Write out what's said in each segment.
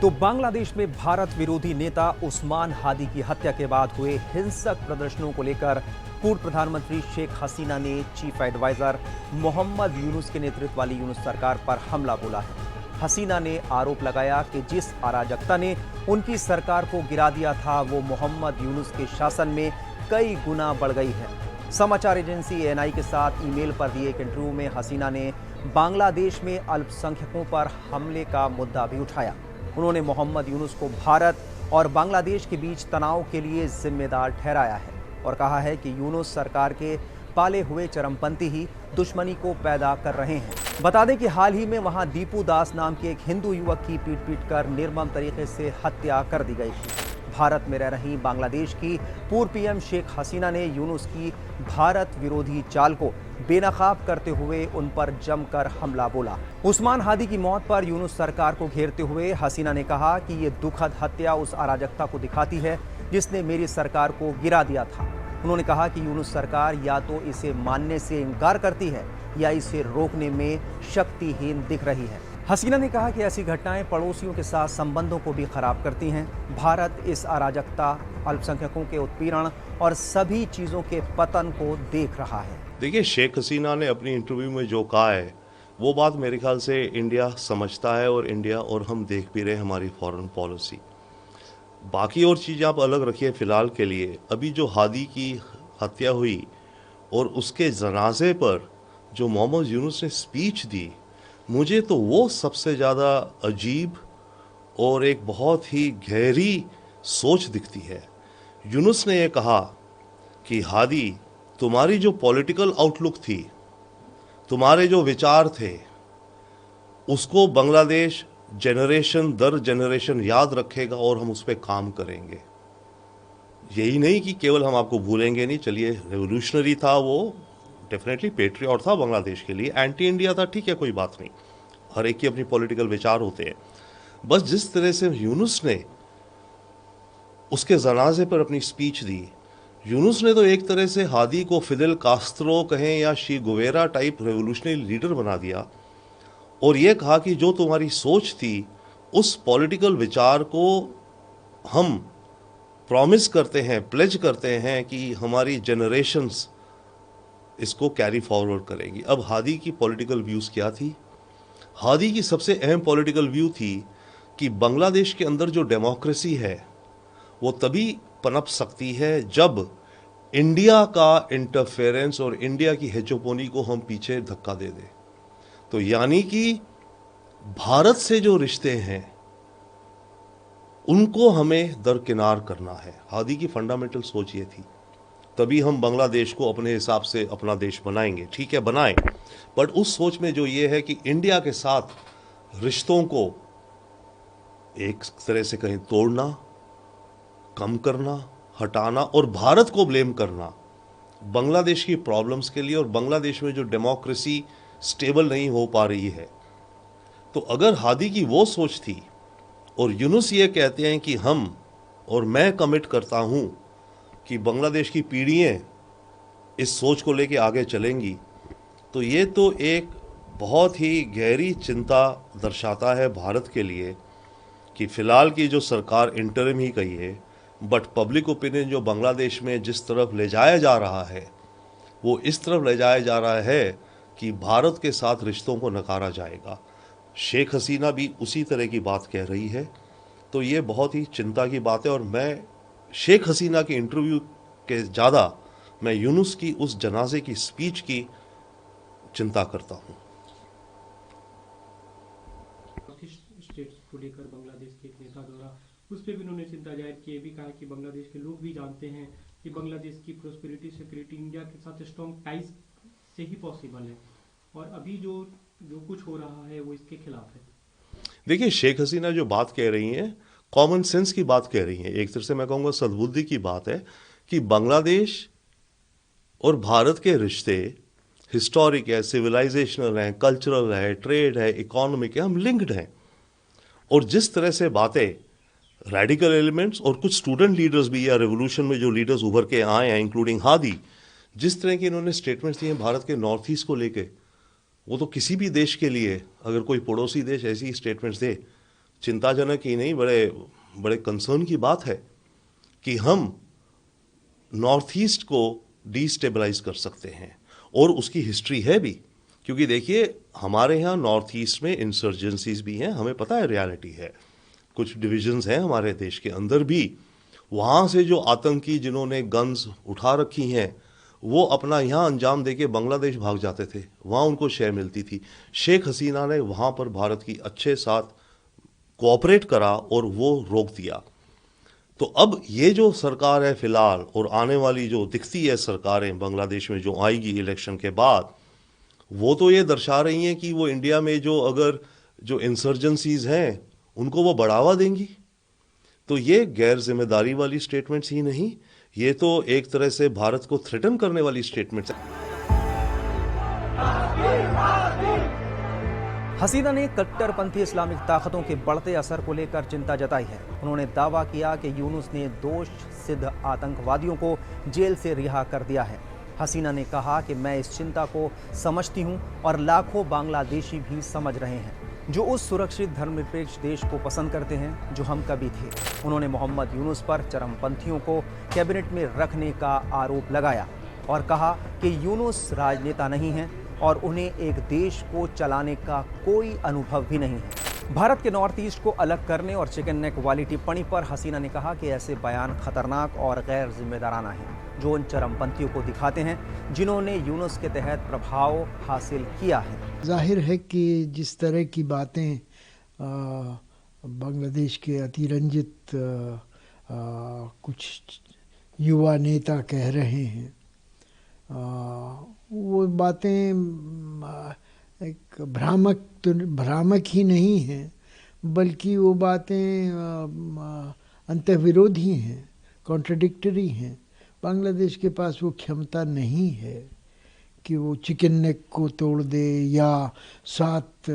तो बांग्लादेश में भारत विरोधी नेता उस्मान हादी की हत्या के बाद हुए हिंसक प्रदर्शनों को लेकर पूर्व प्रधानमंत्री शेख हसीना ने चीफ एडवाइजर मोहम्मद यूनुस के नेतृत्व वाली यूनुस सरकार पर हमला बोला है। हसीना ने आरोप लगाया कि जिस अराजकता ने उनकी सरकार को गिरा दिया था वो मोहम्मद यूनुस के शासन में कई गुना बढ़ गई है। समाचार एजेंसी एएनआई के साथ ईमेल पर दिए एक इंटरव्यू में हसीना ने बांग्लादेश में अल्पसंख्यकों पर हमले का मुद्दा भी उठाया। उन्होंने मोहम्मद यूनुस को भारत और बांग्लादेश के बीच तनाव के लिए जिम्मेदार ठहराया है और कहा है कि यूनुस सरकार के पाले हुए चरमपंथी ही दुश्मनी को पैदा कर रहे हैं। बता दें कि हाल ही में वहां दीपू दास नाम के एक हिंदू युवक की पीट कर निर्मम तरीके से हत्या कर दी गई थी। भारत में रह रही बांग्लादेश की पूर्व पीएम शेख हसीना ने यूनुस की भारत विरोधी चाल को बेनकाब करते हुए उन पर जमकर हमला बोला। उस्मान हादी की मौत पर यूनुस सरकार को घेरते हुए हसीना ने कहा कि ये दुखद हत्या उस अराजकता को दिखाती है जिसने मेरी सरकार को गिरा दिया था। उन्होंने कहा कि यूनुस सरकार या तो इसे मानने से इनकार करती है या इसे रोकने में शक्तिहीन दिख रही है। हसीना ने कहा कि ऐसी घटनाएं पड़ोसियों के साथ संबंधों को भी खराब करती हैं। भारत इस अराजकता, अल्पसंख्यकों के उत्पीड़न और सभी चीजों के पतन को देख रहा है। देखिए, शेख हसीना ने अपनी इंटरव्यू में जो कहा है वो बात मेरे ख्याल से इंडिया समझता है और इंडिया और हम देख भी रहे हमारी फॉरेन पॉलिसी। बाकी और चीज़ें आप अलग रखिए फ़िलहाल के लिए। अभी जो हादी की हत्या हुई और उसके जनाजे पर जो मोहम्मद यूनुस ने स्पीच दी, मुझे तो वो सबसे ज़्यादा अजीब और एक बहुत ही गहरी सोच दिखती है। यूनुस ने ये कहा कि हादी, तुम्हारी जो पॉलिटिकल आउटलुक थी, तुम्हारे जो विचार थे, उसको बांग्लादेश जनरेशन दर जनरेशन याद रखेगा और हम उस पर काम करेंगे। यही नहीं कि केवल हम आपको भूलेंगे नहीं। चलिए, रेवोल्यूशनरी था वो, डेफिनेटली पेट्रियट था बांग्लादेश के लिए, एंटी इंडिया था, ठीक है, कोई बात नहीं, हर एक की अपनी पॉलिटिकल विचार होते हैं। बस जिस तरह से यूनुस ने उसके जनाजे पर अपनी स्पीच दी, यूनुस ने तो एक तरह से हादी को फिदेल कास्त्रो कहें या she Guevara type revolutionary leader बना दिया और ये कहा कि जो तुम्हारी सोच थी उस पॉलिटिकल विचार को हम प्रॉमिस करते हैं, प्लेज करते हैं कि हमारी जनरेशन्स इसको कैरी फॉरवर्ड करेंगी। अब हादी की पॉलिटिकल व्यूज़ क्या थी? हादी की सबसे अहम पॉलिटिकल व्यू थी कि बांग्लादेश के अंदर जो डेमोक्रेसी है वो तभी पनप सकती है जब इंडिया का इंटरफेरेंस और इंडिया की हेजोपोनी को हम पीछे धक्का दे दें। तो यानी कि भारत से जो रिश्ते हैं उनको हमें दरकिनार करना है। हादी की फंडामेंटल सोच ये थी। तभी हम बांग्लादेश को अपने हिसाब से अपना देश बनाएंगे, ठीक है, बनाएं, बट उस सोच में जो ये है कि इंडिया के साथ रिश्तों को एक तरह से कहीं तोड़ना, कम करना, हटाना और भारत को ब्लेम करना बांग्लादेश की प्रॉब्लम्स के लिए और बांग्लादेश में जो डेमोक्रेसी स्टेबल नहीं हो पा रही है। तो अगर हादी की वो सोच थी और यूनुस ये कहते हैं कि हम और मैं कमिट करता हूं कि बांग्लादेश की पीढ़ियाँ इस सोच को लेके आगे चलेंगी, तो ये तो एक बहुत ही गहरी चिंता दर्शाता है भारत के लिए कि फ़िलहाल की जो सरकार इंटरिम ही कही है, बट पब्लिक ओपिनियन जो बांग्लादेश में जिस तरफ ले जाया जा रहा है वो इस तरफ ले जाया जा रहा है कि भारत के साथ रिश्तों को नकारा जाएगा। शेख हसीना भी उसी तरह की बात कह रही है। तो ये बहुत ही चिंता की बात है और मैं शेख हसीना के इंटरव्यू के ज़्यादा मैं यूनुस की उस जनाजे की स्पीच की चिंता करता हूँ। स्टेट्स को लेकर बांग्लादेश के एक नेता द्वारा उस पर भी उन्होंने चिंता जाहिर की, भी कहा कि बांग्लादेश के लोग भी जानते हैं कि बांग्लादेश की प्रोस्पेरिटी सिक्योरिटी इंडिया के साथ स्ट्रॉन्ग टाइज से ही पॉसिबल है और अभी जो कुछ हो रहा है वो इसके खिलाफ है। देखिए, शेख हसीना जो बात कह रही हैं कॉमन सेंस की बात कह रही हैं। एक तरह से मैं कहूँगा सद्बुद्धि की बात है कि बांग्लादेश और भारत के रिश्ते हिस्टोरिक है, सिविलाइजेशनल हैं, कल्चरल है, ट्रेड है, इकोनॉमिक है, हम लिंक्ड हैं। और जिस तरह से बातें रेडिकल एलिमेंट्स और कुछ स्टूडेंट लीडर्स भी या रेवोल्यूशन में जो लीडर्स उभर के आए हैं इंक्लूडिंग हादी, जिस तरह के इन्होंने स्टेटमेंट्स दिए हैं भारत के नॉर्थ ईस्ट को लेके, वो तो किसी भी देश के लिए अगर कोई पड़ोसी देश ऐसी स्टेटमेंट्स दे, चिंताजनक ही नहीं, बड़े बड़े कंसर्न की बात है कि हम नॉर्थ ईस्ट को डिस्टेबलाइज कर सकते हैं, और उसकी हिस्ट्री है भी। क्योंकि देखिए, हमारे यहाँ नॉर्थ ईस्ट में इंसर्जेंसीज भी हैं, हमें पता है, रियलिटी है, कुछ डिविजन्स हैं हमारे देश के अंदर भी। वहाँ से जो आतंकी जिन्होंने गन्स उठा रखी हैं, वो अपना यहाँ अंजाम देके बांग्लादेश भाग जाते थे, वहाँ उनको शय मिलती थी। शेख हसीना ने वहाँ पर भारत की अच्छे साथ कोऑपरेट करा और वो रोक दिया। तो अब ये जो सरकार है फिलहाल, और आने वाली जो दिखती है सरकारें बांग्लादेश में जो आएगी इलेक्शन के बाद, वो तो ये दर्शा रही हैं कि वो इंडिया में जो इंसर्जेंसीज हैं उनको वो बढ़ावा देंगी। तो ये गैर जिम्मेदारी वाली स्टेटमेंट्स ही नहीं, ये तो एक तरह से भारत को थ्रेटन करने वाली स्टेटमेंट्स हैं। हसीना ने कट्टरपंथी इस्लामिक ताकतों के बढ़ते असर को लेकर चिंता जताई है। उन्होंने दावा किया कि यूनुस ने दोष सिद्ध आतंकवादियों को जेल से रिहा कर दिया है। हसीना ने कहा कि मैं इस चिंता को समझती हूं और लाखों बांग्लादेशी भी समझ रहे हैं, जो उस सुरक्षित धर्मनिरपेक्ष देश को पसंद करते हैं जो हम कभी थे। उन्होंने मोहम्मद यूनुस पर चरमपंथियों को कैबिनेट में रखने का आरोप लगाया और कहा कि यूनुस राजनेता नहीं हैं और उन्हें एक देश को चलाने का कोई अनुभव भी नहीं है। भारत के नॉर्थ ईस्ट को अलग करने और चिकन नेक वाली टिप्पणी पर हसीना ने कहा कि ऐसे बयान खतरनाक और गैर जिम्मेदाराना हैं, जो उन चरमपंथियों को दिखाते हैं जिन्होंने यूनुस के तहत प्रभाव हासिल किया है। जाहिर है कि जिस तरह की बातें बांग्लादेश के अतिरंजित कुछ युवा नेता कह रहे हैं, वो बातें एक भ्रामक ही नहीं हैं, बल्कि वो बातें अंतर्विरोधी हैं, कॉन्ट्रडिक्टरी हैं। बांग्लादेश के पास वो क्षमता नहीं है कि वो चिकन नेक को तोड़ दे, या 7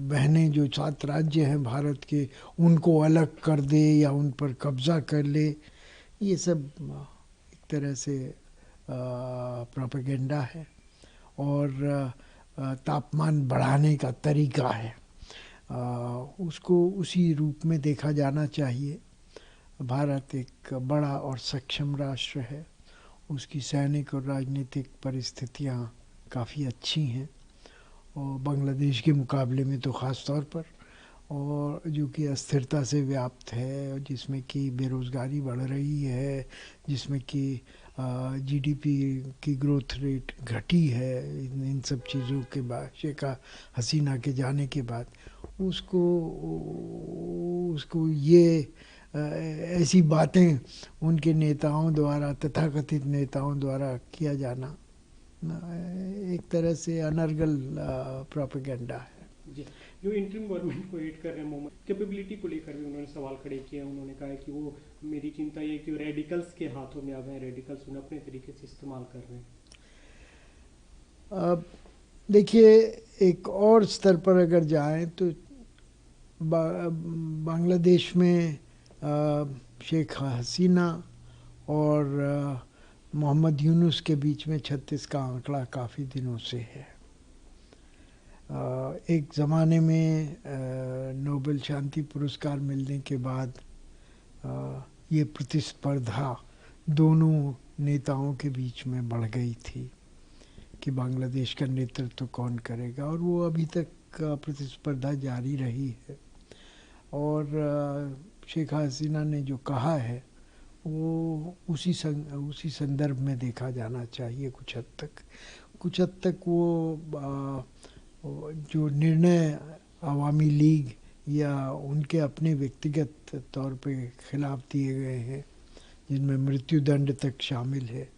बहनें जो 7 राज्य हैं भारत के, उनको अलग कर दे या उन पर कब्जा कर ले। ये सब एक तरह से प्रोपेगेंडा है और तापमान बढ़ाने का तरीका है। उसको उसी रूप में देखा जाना चाहिए। भारत एक बड़ा और सक्षम राष्ट्र है, उसकी सैनिक और राजनीतिक परिस्थितियाँ काफ़ी अच्छी हैं, और बांग्लादेश के मुकाबले में तो ख़ास तौर पर, और जो कि अस्थिरता से व्याप्त है, और जिसमें कि बेरोज़गारी बढ़ रही है, जिसमें कि जीडीपी की ग्रोथ रेट घटी है। इन सब चीज़ों के बाद, शेख हसीना के जाने के बाद उसको ये ऐसी बातें उनके नेताओं द्वारा, तथाकथित नेताओं द्वारा किया जाना एक तरह से अनर्गल प्रोपेगेंडा है। जी, जो इंटरिम गवर्नमेंट को एड कर रहे हैं, मोहम्मद कैपेबिलिटी को लेकर भी उन्होंने सवाल खड़े किए। उन्होंने कहा है कि वो, मेरी चिंता ये है कि रेडिकल्स के हाथों में अब है, रेडिकल्स उन्हें अपने तरीके से इस्तेमाल कर रहे हैं। देखिए, एक और स्तर पर अगर जाएं तो बांग्लादेश में शेख हसीना और मोहम्मद यूनुस के बीच में 36 का आंकड़ा काफ़ी दिनों से है। एक ज़माने में नोबेल शांति पुरस्कार मिलने के बाद ये प्रतिस्पर्धा दोनों नेताओं के बीच में बढ़ गई थी कि बांग्लादेश का नेतृत्व कौन करेगा, और वो अभी तक प्रतिस्पर्धा जारी रही है। और शेख हसीना ने जो कहा है वो उसी संदर्भ में देखा जाना चाहिए। कुछ हद तक वो जो निर्णय अवामी लीग या उनके अपने व्यक्तिगत तौर पे खिलाफ दिए गए हैं, जिनमें मृत्युदंड तक शामिल है,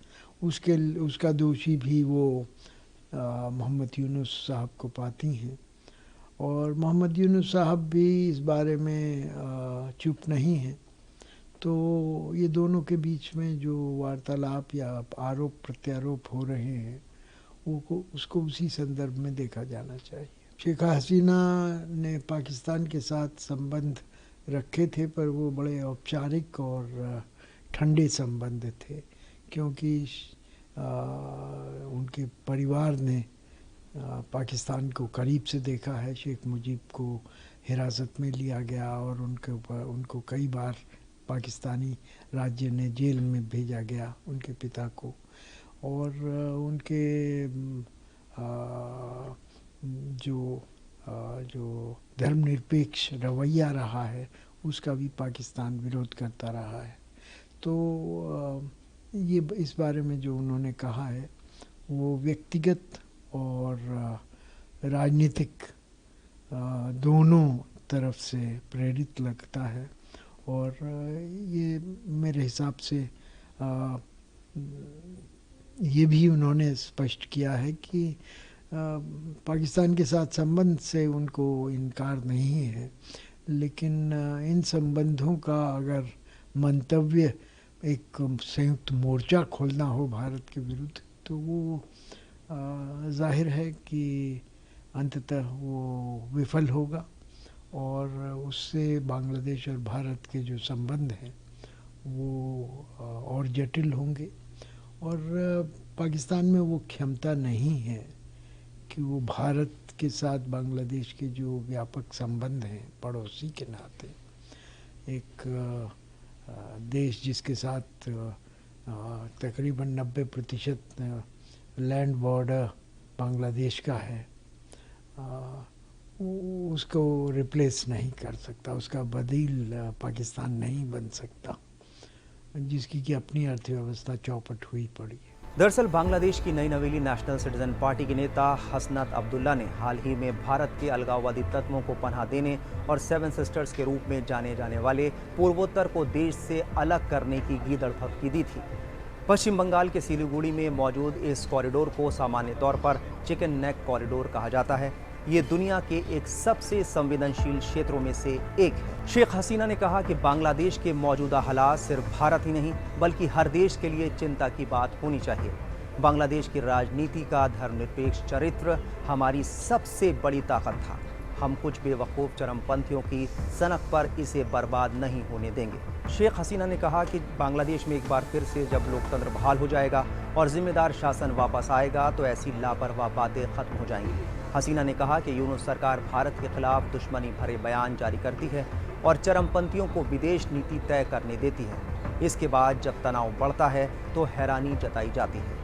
उसका दोषी भी वो मोहम्मद यूनुस साहब को पाती हैं। और मोहम्मद यूनुस साहब भी इस बारे में चुप नहीं हैं। तो ये दोनों के बीच में जो वार्तालाप या आरोप प्रत्यारोप हो रहे हैं, उसको उसी संदर्भ में देखा जाना चाहिए। शेख हसीना ने पाकिस्तान के साथ संबंध रखे थे, पर वो बड़े औपचारिक और ठंडे संबंध थे, क्योंकि उनके परिवार ने पाकिस्तान को करीब से देखा है। शेख मुजीब को हिरासत में लिया गया और उनको कई बार पाकिस्तानी राज्य ने जेल में भेजा गया, उनके पिता को। और उनके जो धर्मनिरपेक्ष रवैया रहा है उसका भी पाकिस्तान विरोध करता रहा है। तो ये इस बारे में जो उन्होंने कहा है वो व्यक्तिगत और राजनीतिक दोनों तरफ से प्रेरित लगता है। और ये मेरे हिसाब से ये भी उन्होंने स्पष्ट किया है कि पाकिस्तान के साथ संबंध से उनको इनकार नहीं है, लेकिन इन संबंधों का अगर मंतव्य एक संयुक्त मोर्चा खोलना हो भारत के विरुद्ध, तो वो जाहिर है कि अंततः वो विफल होगा और उससे बांग्लादेश और भारत के जो संबंध हैं वो और जटिल होंगे। और पाकिस्तान में वो क्षमता नहीं है कि वो भारत के साथ बांग्लादेश के जो व्यापक संबंध हैं पड़ोसी के नाते, एक देश जिसके साथ तकरीबन 90% लैंड बॉर्डर बांग्लादेश का है, उसको रिप्लेस नहीं कर सकता, उसका बदील पाकिस्तान नहीं बन सकता, जिसकी कि अपनी अर्थव्यवस्था चौपट हुई पड़ी है। दरअसल बांग्लादेश की नई नवेली नेशनल सिटीजन पार्टी के नेता हसनत अब्दुल्ला ने हाल ही में भारत के अलगाववादी तत्वों को पनाह देने और सेवन सिस्टर्स के रूप में जाने जाने वाले पूर्वोत्तर को देश से अलग करने की गीदड़ फटकी दी थी। पश्चिम बंगाल के सिलीगुड़ी में मौजूद इस कॉरिडोर को सामान्य तौर पर चिकन नेक कॉरिडोर कहा जाता है। ये दुनिया के एक सबसे संवेदनशील क्षेत्रों में से एक है। शेख हसीना ने कहा कि बांग्लादेश के मौजूदा हालात सिर्फ भारत ही नहीं बल्कि हर देश के लिए चिंता की बात होनी चाहिए। बांग्लादेश की राजनीति का धर्मनिरपेक्ष चरित्र हमारी सबसे बड़ी ताकत था। हम कुछ बेवकूफ़ चरमपंथियों की सनक पर इसे बर्बाद नहीं होने देंगे। शेख हसीना ने कहा कि बांग्लादेश में एक बार फिर से जब लोकतंत्र बहाल हो जाएगा और जिम्मेदार शासन वापस आएगा तो ऐसी लापरवाह बातें खत्म हो जाएंगी। हसीना ने कहा कि यूनुस सरकार भारत के खिलाफ दुश्मनी भरे बयान जारी करती है और चरमपंथियों को विदेश नीति तय करने देती है। इसके बाद जब तनाव बढ़ता है तो हैरानी जताई जाती है।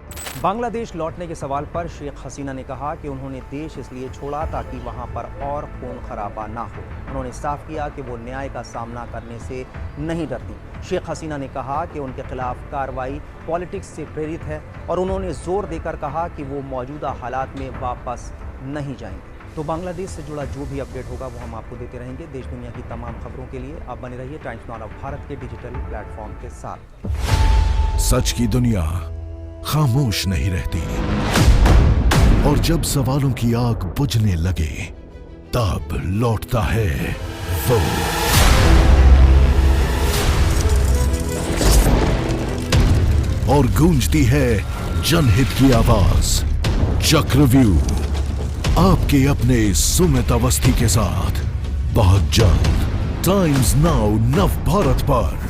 बांग्लादेश लौटने के सवाल पर शेख हसीना ने कहा कि उन्होंने देश इसलिए छोड़ा ताकि वहां पर और खून खराबा ना हो। उन्होंने साफ किया कि वो न्याय का सामना करने से नहीं डरती। शेख हसीना ने कहा कि उनके खिलाफ कार्रवाई पॉलिटिक्स से प्रेरित है और उन्होंने जोर देकर कहा कि वो मौजूदा हालात में वापस नहीं जाएंगे। तो बांग्लादेश से जुड़ा जो भी अपडेट होगा वो हम आपको देते रहेंगे। देश दुनिया की तमाम खबरों के लिए आप बने रहिए टाइम्स नाउ ऑफ भारत के डिजिटल प्लेटफॉर्म के साथ। सच की दुनिया खामोश नहीं रहती और जब सवालों की आग बुझने लगे तब लौटता है वो। और गूंजती है जनहित की आवाज। चक्रव्यूह आपके अपने सुमित अवस्थी के साथ बहुत जल्द टाइम्स नाउ नव भारत पर।